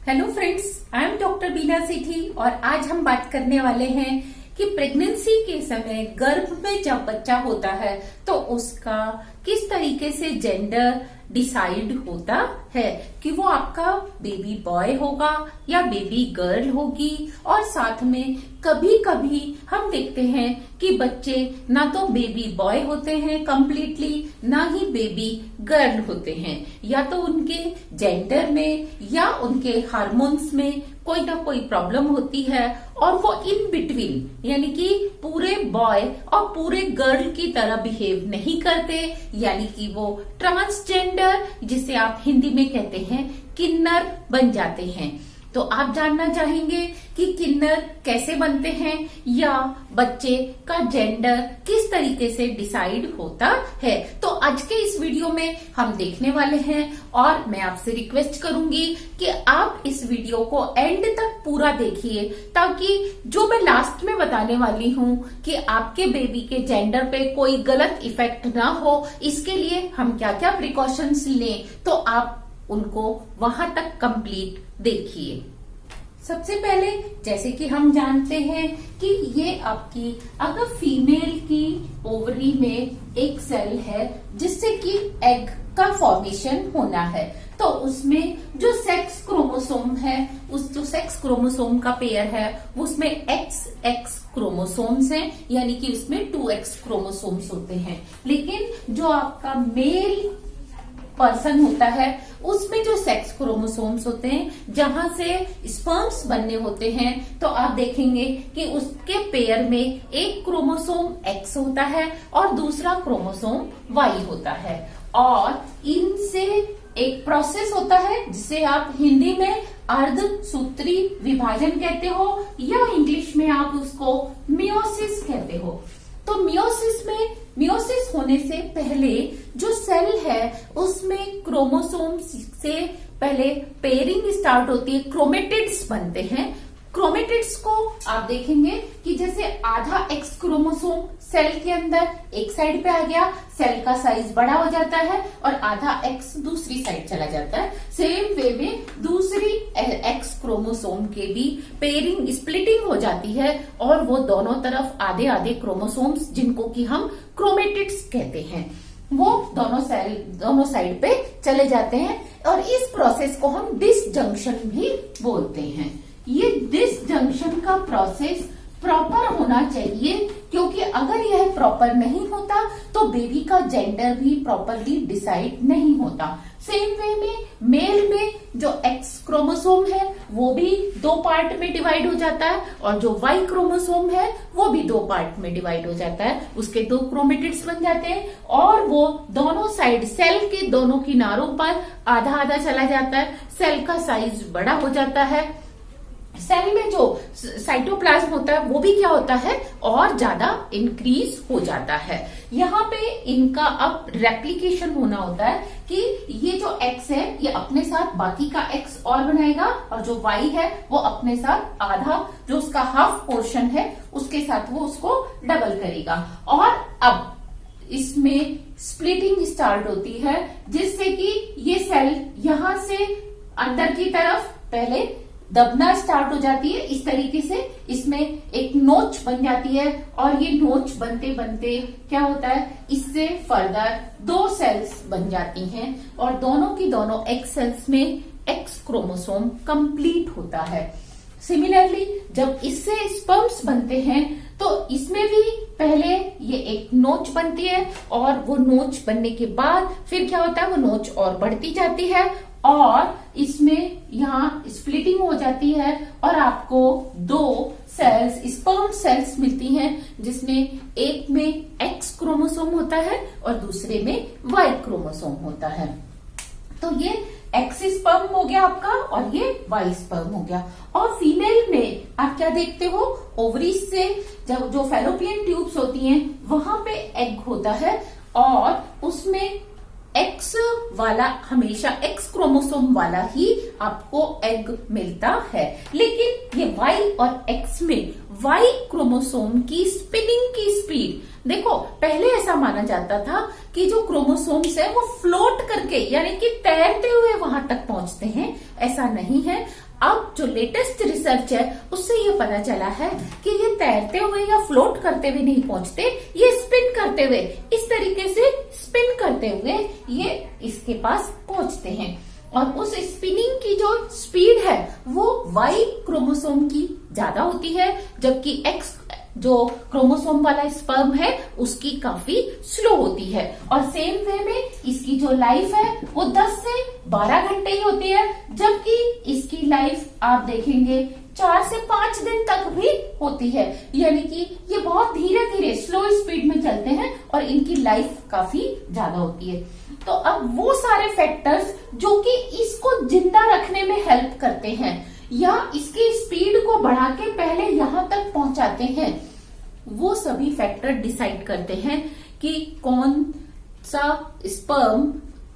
Hello friends, I am doctor Beena Sethi और आज हम बात करने वाले हैं कि प्रेगनेंसी के समय गर्भ में जब बच्चा होता है तो उसका किस तरीके से जेंडर डिसाइड होता है कि वो आपका बेबी बॉय होगा या बेबी गर्ल होगी। और साथ में कभी कभी हम देखते हैं कि बच्चे ना तो बेबी बॉय होते हैं कंप्लीटली, ना ही बेबी गर्ल होते हैं, या तो उनके जेंडर में या उनके हार्मोन्स में कोई ना कोई प्रॉब्लम होती है और वो इन बिटवीन यानी कि पूरे बॉय और पूरे गर्ल की तरह बिहेव नहीं करते, यानी कि वो ट्रांसजेंडर जिसे आप हिंदी में कहते हैं किन्नर बन जाते हैं। तो आप जानना चाहेंगे कि किन्नर कैसे बनते हैं या बच्चे का जेंडर किस तरीके से डिसाइड होता है। तो आज के इस वीडियो में हम देखने वाले हैं और मैं आपसे रिक्वेस्ट करूंगी कि आप इस वीडियो को एंड तक पूरा देखिए, ताकि जो मैं लास्ट में बताने वाली हूं कि आपके बेबी के जेंडर पे कोई गलत इफेक्ट ना हो, इसके लिए हम क्या क्या प्रिकॉशंस लें, तो आप उनको वहां तक कंप्लीट देखिए। सबसे पहले जैसे कि हम जानते हैं कि ये आपकी अगर फीमेल की ओवरी में एक सेल है जिससे कि एग का फॉर्मेशन होना है, तो उसमें जो सेक्स क्रोमोसोम है, उस जो सेक्स क्रोमोसोम का पेयर है उसमें XX क्रोमोसोम्स हैं, यानी कि उसमें 2X क्रोमोसोम्स होते हैं। लेकिन जो आपका मेल पर्सन होता है उसमें जो सेक्स क्रोमोसोम्स होते हैं, जहां से स्पर्म्स बनने होते हैं, तो आप देखेंगे कि उसके पेयर में एक क्रोमोसोम X होता है और दूसरा क्रोमोसोम Y होता है। और इनसे एक प्रोसेस होता है जिसे आप हिंदी में अर्धसूत्री विभाजन कहते हो या इंग्लिश में आप उसको मियोसिस कहते हो। तो मियोसिस होने से पहले जो सेल है उसमें क्रोमोसोम्स से पहले पेयरिंग स्टार्ट होती है, क्रोमेटिड्स बनते हैं। क्रोमेटिड्स को आप देखेंगे कि जैसे आधा X क्रोमोसोम सेल के अंदर एक साइड पे आ गया, सेल का साइज बड़ा हो जाता है और आधा X दूसरी साइड चला जाता है। सेम वे में दूसरी X क्रोमोसोम के भी पेयरिंग स्प्लिटिंग हो जाती है और वो दोनों तरफ आधे आधे क्रोमोसोम्स, जिनको कि हम क्रोमेटिड्स कहते हैं, वो दोनों साइड पे चले जाते हैं। और इस प्रोसेस को हम डिसजंक्शन भी बोलते हैं। ये डिसजंक्शन का प्रोसेस प्रॉपर होना चाहिए, क्योंकि अगर यह प्रॉपर नहीं होता तो बेबी का जेंडर भी प्रॉपरली डिसाइड नहीं होता। सेम वे में मेल में जो X क्रोमोसोम है वो भी 2 पार्ट में डिवाइड हो जाता है और जो Y क्रोमोसोम है वो भी 2 पार्ट में डिवाइड हो जाता है। उसके 2 क्रोमेटिड्स बन जाते हैं और वो दोनों साइड सेल के दोनों किनारों पर आधा आधा चला जाता है। सेल का साइज बड़ा हो जाता है। सेल में जो साइटोप्लाज्म होता है वो भी क्या होता है, और ज्यादा इंक्रीज हो जाता है। यहाँ पे इनका अब रेप्लिकेशन होना होता है कि ये जो X है ये अपने साथ बाकी का X और बनाएगा और जो Y है वो अपने साथ आधा, जो उसका हाफ पोर्शन है उसके साथ वो उसको डबल करेगा। और अब इसमें स्प्लिटिंग स्टार्ट होती है, जिससे कि ये सेल यहां से अंदर की तरफ पहले दबना स्टार्ट हो जाती है। इस तरीके से इसमें एक नोच बन जाती है और ये नोच बनते बनते क्या होता है, इससे फर्दर 2 सेल्स बन जाती हैं और दोनों की दोनों X सेल्स में X क्रोमोसोम कंप्लीट होता है। सिमिलरली जब इससे स्पर्म्स बनते हैं तो इसमें भी पहले ये एक नोच बनती है और वो नोच बनने के बाद फिर क्या होता है, वो नोच और बढ़ती जाती है और इसमें यहाँ स्प्लिटिंग हो जाती है और आपको 2 सेल्स, स्पर्म सेल्स मिलती हैं, जिसमें एक में X क्रोमोसोम होता है और दूसरे में Y क्रोमोसोम होता है। तो ये X स्पर्म हो गया आपका और ये Y स्पर्म हो गया। और फीमेल में आप क्या देखते हो, ओवरीज से जब जो फैलोपियन ट्यूब्स होती हैं वहां पे एग होता है और उसमें X वाला, हमेशा X क्रोमोसोम वाला ही आपको एग मिलता है। लेकिन ये Y और X में Y क्रोमोसोम की स्पिनिंग की स्पीड देखो, पहले ऐसा माना जाता था कि जो क्रोमोसोम्स है वो फ्लोट करके यानी कि तैरते हुए वहां तक पहुंचते हैं। ऐसा नहीं है। अब जो लेटेस्ट रिसर्च है उससे ये पता चला है कि ये तैरते हुए या फ्लोट करते हुए नहीं पहुंचते, ये स्पिन करते हुए, इस तरीके से स्पिन करते हुए ये इसके पास पहुंचते हैं। और उस स्पिनिंग की जो स्पीड है वो वाई क्रोमोसोम की ज्यादा होती है, जबकि एक्स जो क्रोमोसोम वाला स्पर्म है उसकी काफी स्लो होती है। और सेम वे में इसकी जो लाइफ है वो 10 से 12 घंटे ही होती है, जबकि इसकी लाइफ आप देखेंगे 4 से 5 दिन तक भी होती है। यानी कि ये बहुत धीरे धीरे स्लो स्पीड में चलते हैं और इनकी लाइफ काफी ज्यादा होती है। तो अब वो सारे फैक्टर्स जो कि इसको जिंदा रखने में हेल्प करते हैं या इसकी स्पीड को बढ़ा के पहले यहां तक पहुंचाते हैं, वो सभी फैक्टर डिसाइड करते हैं कि कौन सा स्पर्म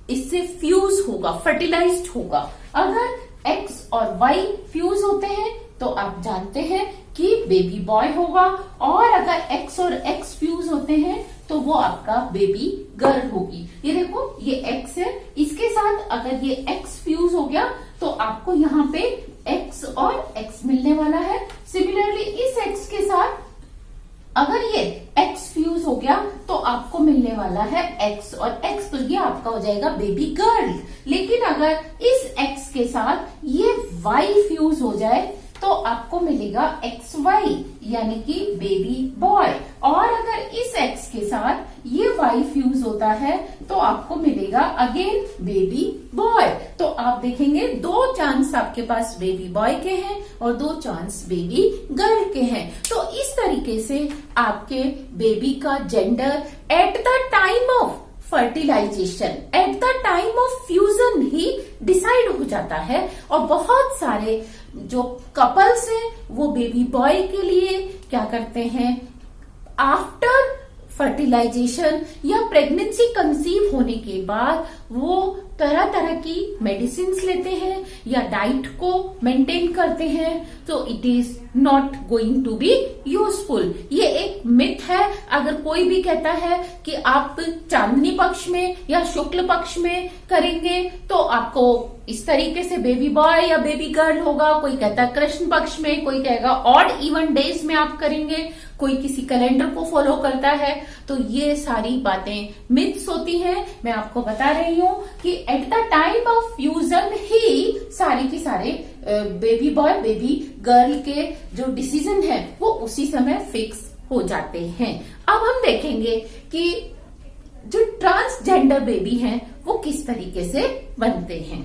इससे फ्यूज होगा, फर्टिलाइज्ड होगा। अगर एक्स और वाई फ्यूज होते हैं तो आप जानते हैं कि बेबी बॉय होगा, और अगर एक्स और एक्स फ्यूज होते हैं तो वो आपका बेबी गर्ल होगी। ये देखो ये एक्स है, इसके साथ अगर ये एक्स फ्यूज हो गया तो आपको यहाँ पे एक्स और एक्स मिलने वाला है। सिमिलरली इस एक्स के साथ अगर ये एक्स फ्यूज हो गया तो आपको मिलने वाला है एक्स और एक्स, तो ये आपका हो जाएगा बेबी गर्ल। लेकिन अगर इस एक्स के साथ ये वाई फ्यूज हो जाए तो आपको मिलेगा एक्स वाई यानी कि बेबी बॉय, और अगर इस एक्स के साथ ये वाई फ्यूज होता है तो आपको मिलेगा अगेन बेबी बॉय। तो आप देखेंगे 2 चांस आपके पास बेबी बॉय के हैं और 2 चांस बेबी गर्ल के हैं। तो इस तरीके से आपके बेबी का gender at the time of fertilisation, at the time of fusion ही डिसाइड हो जाता है। और बहुत सारे जो कपल्स हैं वो बेबी बॉय के लिए क्या करते हैं, आफ्टर फर्टिलाइजेशन या प्रेगनेंसी कंसीव होने के बाद वो तरह तरह की मेडिसिन लेते हैं या डाइट को मेंटेन करते हैं। तो it is not going to be useful. ये एक मिथ है। अगर कोई भी कहता है कि आप चांदनी पक्ष में या शुक्ल पक्ष में करेंगे तो आपको इस तरीके से बेबी बॉय या बेबी गर्ल होगा, कोई कहता है कृष्ण पक्ष में, कोई कहेगा ऑड इवन डेज में आप करेंगे, कोई किसी कैलेंडर को फॉलो करता है, तो ये सारी बातें मिथ्स होती हैं। मैं आपको बता रही हूँ कि at the time of fusion ही सारे की सारे बेबी बॉय बेबी गर्ल के जो डिसीजन है वो उसी समय फिक्स हो जाते हैं। अब हम देखेंगे कि जो ट्रांसजेंडर बेबी हैं वो किस तरीके से बनते हैं।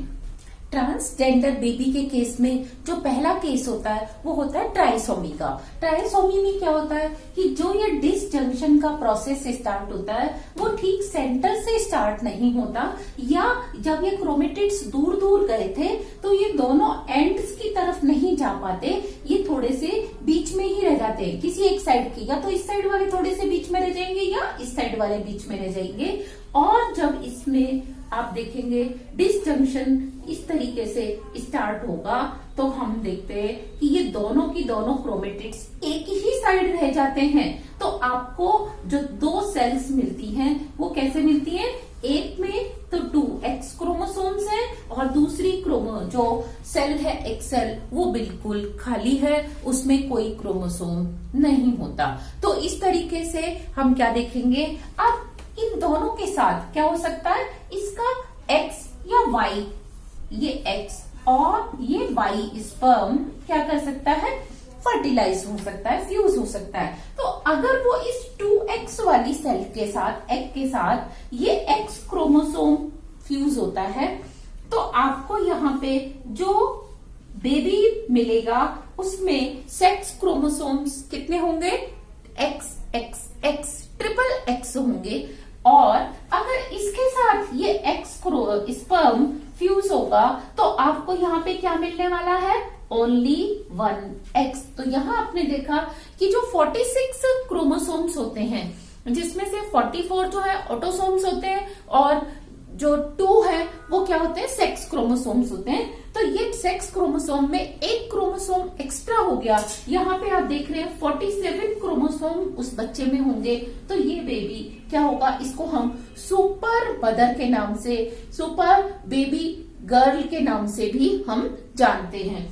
ट्रांसजेंडर बेबी के केस में जो पहला केस होता है वो होता है ट्राइसोमी का। ट्राइसोमी में क्या होता है कि जो ये डिसजंक्शन का प्रोसेस स्टार्ट होता है वो ठीक सेंटर से स्टार्ट नहीं होता, या जब ये क्रोमेटिड्स दूर दूर गए थे तो ये दोनों एंड्स की तरफ नहीं जा पाते, ये थोड़े से बीच में ही रह जाते हैं किसी एक साइड की, या तो इस साइड वाले थोड़े से बीच में रह जाएंगे या इस साइड वाले बीच में रह जाएंगे। और जब इसमें आप देखेंगे डिसजंक्शन इस तरीके से स्टार्ट होगा तो हम देखते हैं कि ये दोनों की दोनों क्रोमेटिड्स एक ही साइड रह जाते हैं। तो आपको जो 2 सेल्स मिलती हैं वो कैसे मिलती हैं, एक में तो 2 एक्स क्रोमोसोम्स हैं और दूसरी जो सेल है एक्स सेल वो बिल्कुल खाली है, उसमें कोई क्रोमोसोम नहीं होता। तो इस तरीके से हम क्या देखेंगे, अब इन दोनों के साथ क्या हो सकता है, इसका एक्स या वाई, ये एक्स और ये वाई स्पर्म क्या कर सकता है, फर्टिलाइज हो सकता है, फ्यूज हो सकता है। तो अगर वो इस 2x वाली सेल के साथ, एग के साथ ये एक्स क्रोमोसोम फ्यूज होता है तो आपको यहाँ पे जो बेबी मिलेगा उसमें सेक्स क्रोमोसोम्स कितने होंगे, x x x, triple x होंगे। और अगर इसके साथ ये एक्स स्पर्म फ्यूज होगा तो आपको यहाँ पे क्या मिलने वाला है, ओनली 1x। तो यहाँ आपने देखा कि जो 46 क्रोमोसोम्स होते हैं जिसमें से 44 जो है ऑटोसोम्स होते हैं और जो 2 है वो क्या होते हैं, सेक्स क्रोमोसोम्स होते हैं। तो ये सेक्स क्रोमोसोम में एक क्रोमोसोम एक्स्ट्रा हो गया। यहाँ पे आप देख रहे हैं 47 क्रोमोसोम उस बच्चे में होंगे। तो ये बेबी क्या होगा, इसको हम सुपर मदर के नाम से, सुपर बेबी गर्ल के नाम से भी हम जानते हैं।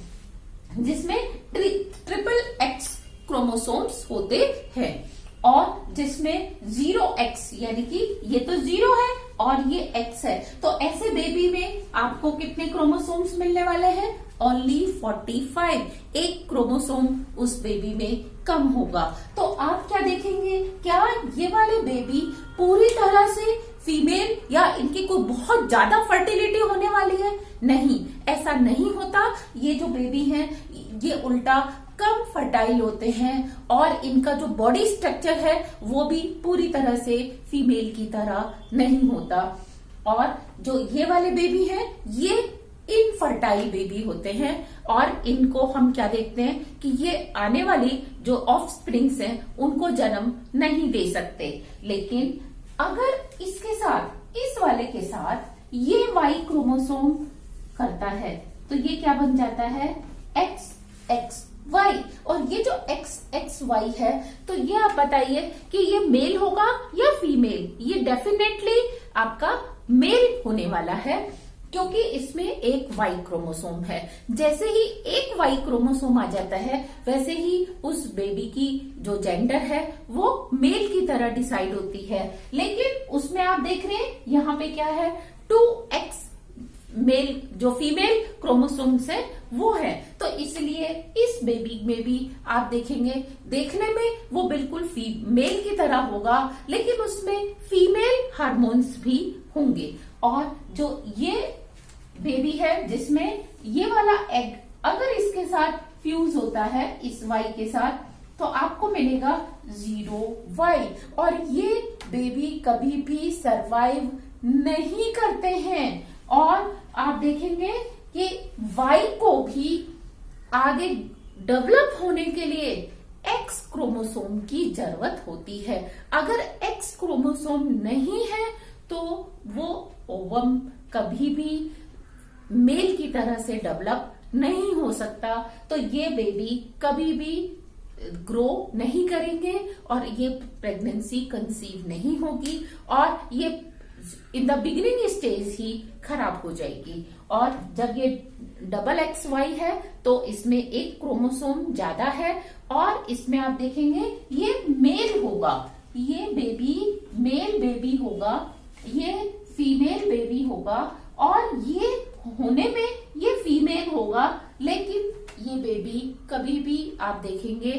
जिसमें ट्रिपल एक्स क्रोमोसोम्स होते हैं और जिसमें 0x यानी कि ये तो 0 है और ये x है, तो ऐसे बेबी में आपको कितने क्रोमोसोम्स मिलने वाले हैं? ओनली 45। एक क्रोमोसोम उस बेबी में कम होगा। तो आप क्या देखेंगे, क्या ये वाले बेबी पूरी तरह से फीमेल या इनकी कोई बहुत ज्यादा फर्टिलिटी होने वाली है? नहीं, ऐसा नहीं होता। ये जो बेबी हैं ये उल्टा कम फर्टाइल होते हैं और इनका जो बॉडी स्ट्रक्चर है वो भी पूरी तरह से फीमेल की तरह नहीं होता। और जो ये वाले बेबी हैं ये इनफर्टाइल बेबी होते हैं और इनको हम क्या देखते हैं कि ये आने वाली जो ऑफस्प्रिंग्स हैं उनको जन्म नहीं दे सकते। लेकिन अगर इसके साथ, इस वाले के साथ ये वाई क्रोमोसोम करता है तो ये क्या बन जाता है? XXY। और ये जो XXY है तो ये आप बताइए कि ये मेल होगा या फीमेल? ये डेफिनेटली आपका मेल होने वाला है क्योंकि इसमें एक वाई क्रोमोसोम है। जैसे ही एक वाई क्रोमोसोम आ जाता है वैसे ही उस बेबी की जो जेंडर है वो मेल की तरह डिसाइड होती है। लेकिन उसमें आप देख रहे हैं यहाँ पे क्या है? 2x मेल, जो फीमेल क्रोमोसोम्स है वो है। तो इसलिए इस बेबी में भी आप देखेंगे, देखने में वो बिल्कुल मेल की तरह होगा लेकिन उसमें फीमेल हार्मोन्स भी होंगे। और जो ये बेबी है जिसमें ये वाला एग अगर इसके साथ फ्यूज होता है इस वाई के साथ तो आपको मिलेगा 0y। और ये बेबी कभी भी सरवाइव नहीं करते हैं। और आप देखेंगे कि वाई को भी आगे डेवलप होने के लिए एक्स क्रोमोसोम की जरूरत होती है। अगर एक्स क्रोमोसोम नहीं है तो वो ओवम कभी भी मेल की तरह से डेवलप नहीं हो सकता। तो ये बेबी कभी भी ग्रो नहीं करेंगे और ये प्रेगनेंसी कंसीव नहीं होगी और ये इन द बिगिनिंग स्टेज ही खराब हो जाएगी। और जब ये डबल XY है तो इसमें एक क्रोमोसोम ज्यादा है और इसमें आप देखेंगे ये मेल होगा, ये बेबी मेल बेबी होगा, ये फीमेल बेबी होगा और ये होने में ये फीमेल होगा लेकिन ये बेबी कभी भी आप देखेंगे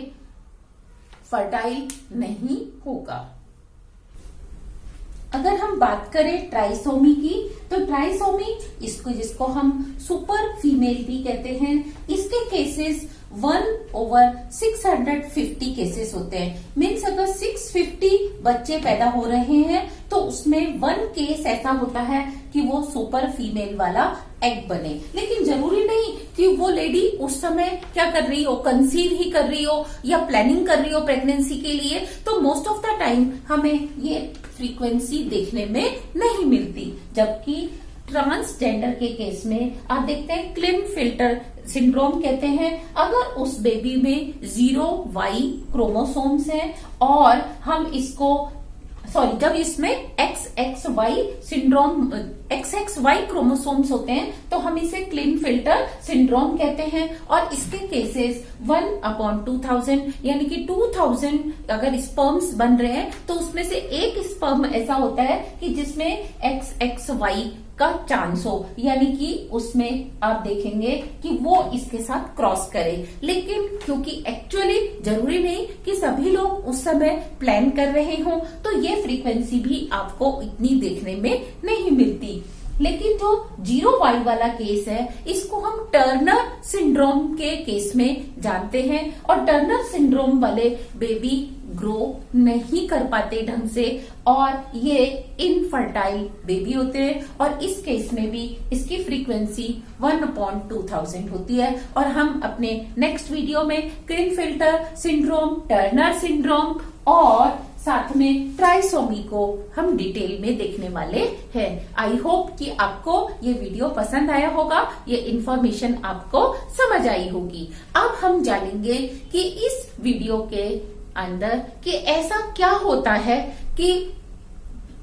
फर्टाइल नहीं होगा। अगर हम बात करें ट्राइसोमी की तो ट्राइसोमी इसको जिसको हम सुपर फीमेल भी कहते हैं, इसके केसेस 1/650 केसेस होते हैं। मीन्स अगर 650 बच्चे पैदा हो रहे हैं तो उसमें 1 केस ऐसा होता है कि वो सुपर फीमेल वाला एग बने। लेकिन जरूरी नहीं कि वो लेडी उस समय क्या कर रही हो, कंसीव ही कर रही हो या प्लानिंग कर रही हो प्रेगनेंसी के लिए। तो मोस्ट ऑफ द टाइम हमें ये फ्रीक्वेंसी देखने में नहीं मिलती। जबकि ट्रांसजेंडर के केस में आप देखते हैं क्लिनफिल्टर सिंड्रोम कहते हैं। अगर उस बेबी में 0y क्रोमोसोम्स हैं और हम इसको जब इसमें XXY सिंड्रोम XXY क्रोमोसोम्स होते हैं तो हम इसे क्लिनफिल्टर सिंड्रोम कहते हैं। और इसके केसेस 1/2000 यानी कि 2000 अगर स्पर्म्स बन रहे हैं तो उसमें से एक स्पर्म ऐसा होता है कि जिसमें XXY का चांस हो, यानी कि उसमें आप देखेंगे कि वो इसके साथ क्रॉस करे। लेकिन क्योंकि एक्चुअली जरूरी नहीं कि सभी लोग उस समय प्लान कर रहे हों तो ये फ्रीक्वेंसी भी आपको इतनी देखने में नहीं मिलती। लेकिन जो 0y वाला केस है इसको हम टर्नर सिंड्रोम के केस में जानते हैं और टर्नर सिंड्रोम वाले बेबी ग्रो नहीं कर पाते ढंग से और ये इनफर्टाइल बेबी होते हैं। और इस केस में भी इसकी फ्रीक्वेंसी 1/2000 होती है। और हम अपने नेक्स्ट वीडियो में क्लिनफिल्टर सिंड्रोम, टर्नर सिंड्रोम और साथ में ट्राइसोमी को हम डिटेल में देखने वाले हैं। आई होप कि आपको ये वीडियो पसंद आया होगा, ये इन्फॉर्मेशन आपको समझ आई होगी। अब हम जानेंगे कि इस वीडियो के अंदर कि ऐसा क्या होता है कि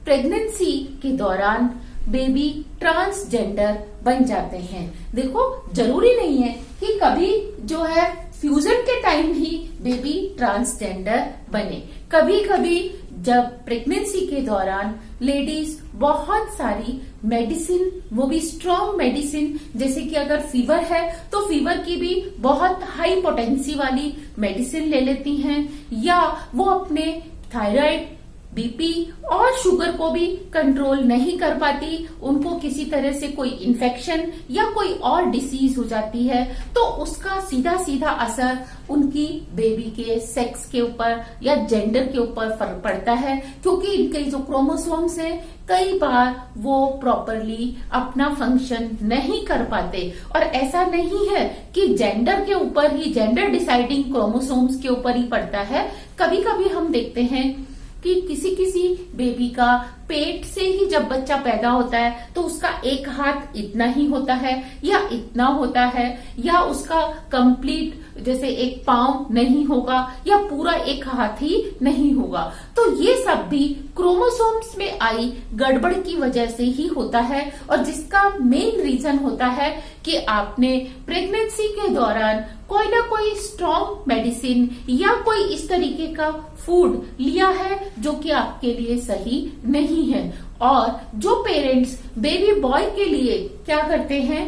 प्रेगनेंसी के दौरान बेबी ट्रांसजेंडर बन जाते हैं। देखो, जरूरी नहीं है कि कभी जो है फ्यूजन के टाइम ही बेबी ट्रांसजेंडर बने। कभी कभी जब प्रेगनेंसी के दौरान लेडीज बहुत सारी मेडिसिन, वो भी स्ट्रॉन्ग मेडिसिन, जैसे कि अगर फीवर है तो फीवर की भी बहुत हाई पोटेंसी वाली मेडिसिन ले लेती हैं, या वो अपने थायराइड, बीपी और शुगर को भी कंट्रोल नहीं कर पाती, उनको किसी तरह से कोई इन्फेक्शन या कोई और डिसीज हो जाती है, तो उसका सीधा सीधा असर उनकी बेबी के सेक्स के ऊपर या जेंडर के ऊपर फर्क पड़ता है, क्योंकि इनके जो क्रोमोसोम्स हैं कई बार वो प्रॉपरली अपना फंक्शन नहीं कर पाते। और ऐसा नहीं है कि जेंडर के ऊपर ही, जेंडर डिसाइडिंग क्रोमोसोम्स के ऊपर ही पड़ता है। कभी कभी हम देखते हैं कि किसी किसी बेबी का पेट से ही जब बच्चा पैदा होता है तो उसका एक हाथ इतना ही होता है या इतना होता है, या उसका कंप्लीट जैसे एक पाँव नहीं होगा या पूरा एक हाथ ही नहीं होगा। तो ये सब भी क्रोमोसोम्स में आई गड़बड़ की वजह से ही होता है, और जिसका मेन रीजन होता है कि आपने प्रेगनेंसी के दौरान कोई ना कोई स्ट्रॉन्ग मेडिसिन या कोई इस तरीके का फूड लिया है जो कि आपके लिए सही नहीं है। और जो पेरेंट्स बेबी बॉय के लिए क्या करते हैं,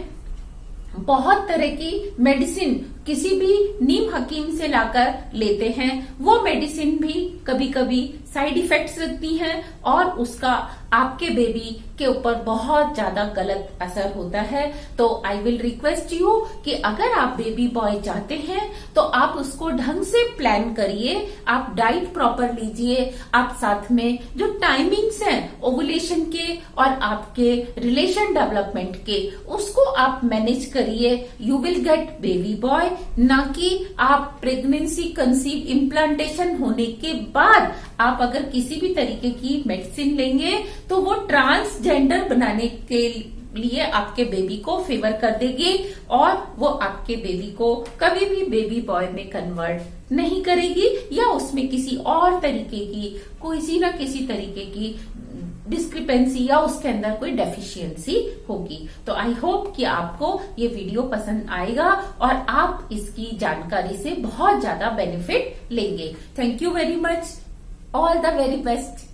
बहुत तरह की मेडिसिन किसी भी नीम हकीम से लाकर लेते हैं, वो मेडिसिन भी कभी कभी साइड इफेक्ट्स रखती हैं और उसका आपके बेबी के ऊपर बहुत ज्यादा गलत असर होता है। तो आई विल रिक्वेस्ट यू कि अगर आप बेबी बॉय चाहते हैं तो आप उसको ढंग से प्लान करिए, आप डाइट प्रॉपर लीजिए, आप साथ में जो टाइमिंग्स हैं ओवुलेशन के और आपके रिलेशन डेवलपमेंट के, उसको आप मैनेज करिए। You will get baby boy, ना कि आप प्रेगनेंसी, कंसीव, इम्प्लांटेशन होने के बाद आप अगर किसी भी तरीके की मेडिसिन लेंगे तो वो ट्रांसजेंडर बनाने के लिए आपके बेबी को फेवर कर देगी और वो आपके बेबी को कभी भी बेबी बॉय में कन्वर्ट नहीं करेगी, या उसमें किसी और तरीके की, किसी न किसी तरीके की डिस्क्रिपेंसी या उसके अंदर कोई डेफिशिएंसी होगी। तो आई होप कि आपको ये वीडियो पसंद आएगा और आप इसकी जानकारी से बहुत ज्यादा बेनिफिट लेंगे। Thank you very much, all the very best.